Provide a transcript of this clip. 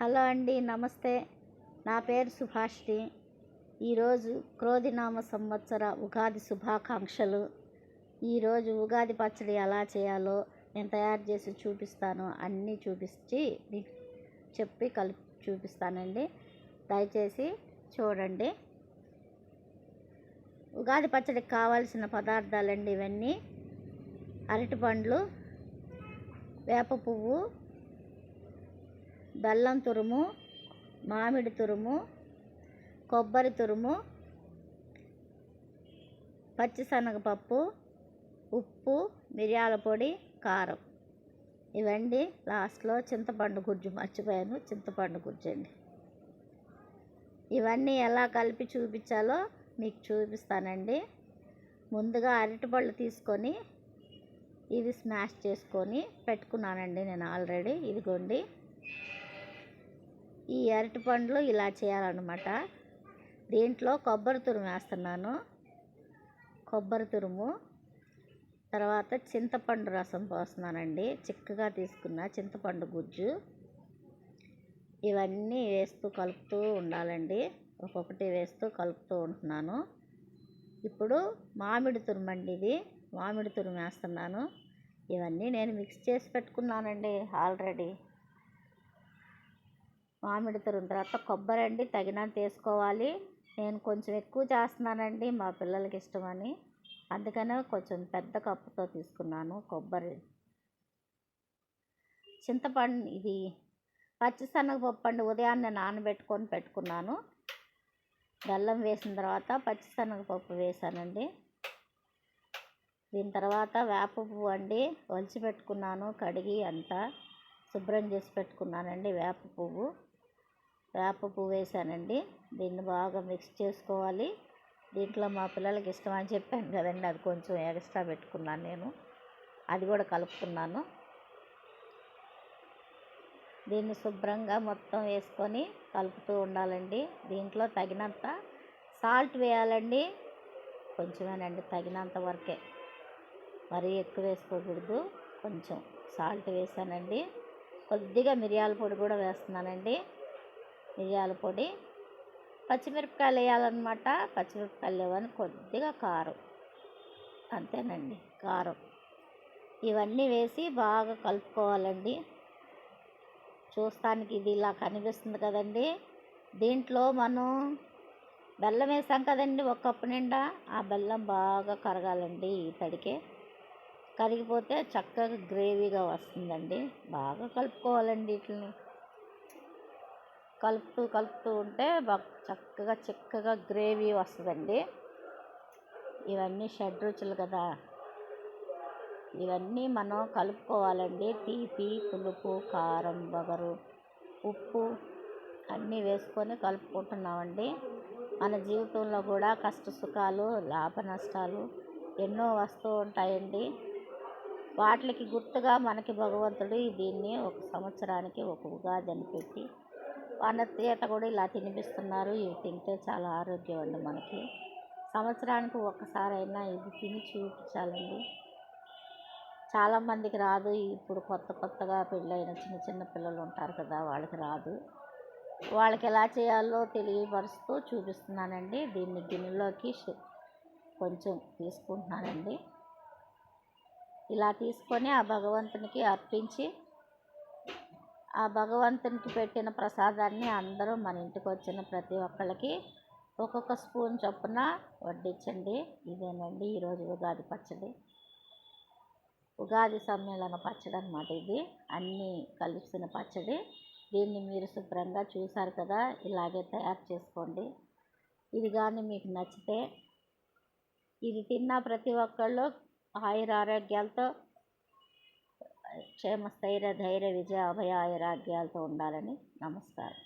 Hello అండి, నమస్తే. నా పేరు సుభాష్ని. ఈరోజు క్రోధినామ సంవత్సర ఉగాది శుభాకాంక్షలు. ఈరోజు ఉగాది పచ్చడి ఎలా చేయాలో నేను తయారు చేసి చూపిస్తాను. అన్నీ చూపించి మీకు చెప్పి కలిపి చూపిస్తానండి. దయచేసి చూడండి. ఉగాది పచ్చడికి కావాల్సిన పదార్థాలండి ఇవన్నీ: అరటిపండ్లు, వేప పువ్వు, బెల్లం తురుము, మామిడి తురుము, కొబ్బరి తురుము, పచ్చిశనగపప్పు, ఉప్పు, మిరియాల పొడి, కారం. ఇవండి. లాస్ట్లో చింతపండు గుజ్జు మర్చిపోయాను, చింతపండు గుజ్జు అండి. ఇవన్నీ ఎలా కలిపి చూపించాలో మీకు చూపిస్తానండి. ముందుగా అరటిపళ్ళు తీసుకొని ఇవి స్మాష్ చేసుకొని పెట్టుకున్నానండి నేను ఆల్రెడీ. ఇదిగోండి, ఈ అరటిపండ్లు ఇలా చేయాలన్నమాట. దీంట్లో కొబ్బరి తురుము వేస్తున్నాను. కొబ్బరి తురుము తర్వాత చింతపండు రసం పోస్తున్నానండి. చిక్కగా తీసుకున్న చింతపండు గుజ్జు. ఇవన్నీ వేస్తూ కలుపుతూ ఉండాలండి. ఒక్కొక్కటి వేస్తూ కలుపుతూ ఉంటున్నాను. ఇప్పుడు మామిడి తురుము అండి, ఇది మామిడి తురుము వేస్తున్నాను. ఇవన్నీ నేను మిక్స్ చేసి పెట్టుకున్నానండి ఆల్రెడీ. మామిడి తురుము తర్వాత కొబ్బరి అండి, తగినంత వేసుకోవాలి. నేను కొంచెం ఎక్కువ చేస్తున్నానండి, మా పిల్లలకి ఇష్టమని, అందుకనే కొంచెం పెద్ద కప్పుతో తీసుకున్నాను కొబ్బరి. చింతపండు, ఇది పచ్చిశనగపప్పు అండి, ఉదయాన్నే నానబెట్టుకొని పెట్టుకున్నాను. బెల్లం వేసిన తర్వాత పచ్చిశనగపప్పు వేసానండి. దీని తర్వాత వేప పువ్వు అండి, ఒలిచి పెట్టుకున్నాను, కడిగి అంతా శుభ్రం చేసి పెట్టుకున్నానండి. వేప పువ్వు వేసానండి. దీన్ని బాగా మిక్స్ చేసుకోవాలి. దీంట్లో మా పిల్లలకి ఇష్టం అని చెప్పాను కదండి, అది కొంచెం ఎక్స్ట్రా పెట్టుకున్నాను నేను. అది కూడా కలుపుకున్నాను. దీన్ని శుభ్రంగా మొత్తం వేసుకొని కలుపుతూ ఉండాలండి. దీంట్లో తగినంత సాల్ట్ వేయాలండి. కొంచెమేనండి, తగినంత వరకే, మరీ ఎక్కువ వేసుకోకూడదు. కొంచెం సాల్ట్ వేసానండి. కొద్దిగా మిరియాల పొడి కూడా వేస్తున్నానండి. మిరియాల పొడి, పచ్చిమిరపకాయలు వేయాలన్నమాట. పచ్చిమిరపకాయలు లేవని కొద్దిగా కారం, అంతేనండి, కారం. ఇవన్నీ వేసి బాగా కలుపుకోవాలండి. చూస్తానికి ఇది ఇలా కనిపిస్తుంది కదండి. దీంట్లో మనం బెల్లం వేసాం కదండి, ఒక కప్పు నిండా. ఆ బెల్లం బాగా కరగాలండి. ఈ తడికే కరిగిపోతే చక్కగా గ్రేవీగా వస్తుందండి. బాగా కలుపుకోవాలండి. వీటిని కలుపుతూ ఉంటే బాగా చక్కగా చిక్కగా గ్రేవీ వస్తుందండి. ఇవన్నీ షడ్రుచులు కదా, ఇవన్నీ మనం కలుపుకోవాలండి. తీపి, పులుపు, కారం, వగరు, ఉప్పు అన్నీ వేసుకొని కలుపుకుంటున్నామండి. మన జీవితంలో కూడా కష్ట సుఖాలు, లాభ నష్టాలు ఎన్నో వస్తూ ఉంటాయండి. వాటికి గుర్తుగా మనకి భగవంతుడు దీన్ని ఒక సంవత్సరానికి ఒక ఉగాది అని పెట్టి మన తీత కూడా ఇలా తినిపిస్తున్నారు. ఇవి తింటే చాలా ఆరోగ్యం అండి మనకి. సంవత్సరానికి ఒక్కసారైనా ఇది తిని చూపించాలండి. చాలామందికి రాదు. ఇప్పుడు కొత్తగా పెళ్ళైన చిన్న పిల్లలు ఉంటారు కదా, వాళ్ళకి రాదు. వాళ్ళకి ఎలా చేయాలో తెలియపరుస్తూ చూపిస్తున్నానండి. దీన్ని గిన్నెలోకి కొంచెం తీసుకుంటున్నానండి. ఇలా తీసుకొని ఆ భగవంతునికి అర్పించి, ఆ భగవంతునికి పెట్టిన ప్రసాదాన్ని అందరూ మన ఇంటికి వచ్చిన ప్రతి ఒక్కళ్ళకి ఒక్కొక్క స్పూన్ చొప్పున వడ్డించండి. ఇదేనండి ఈరోజు ఉగాది పచ్చడి, ఉగాది సమ్మేళన పచ్చడి అన్నమాట. ఇది అన్నీ కలిసిన పచ్చడి. దీన్ని మీరు శుభ్రంగా చూసారు కదా, ఇలాగే తయారు చేసుకోండి. ఇది కానీ మీకు నచ్చితే, ఇది తిన్న ప్రతి ఒక్కళ్ళు ఆయురారోగ్యాలతో, క్షేమ స్థైర్య ధైర్య విజయ అభయ ఆయురారోగ్యాలతో ఉండాలని. నమస్కారం.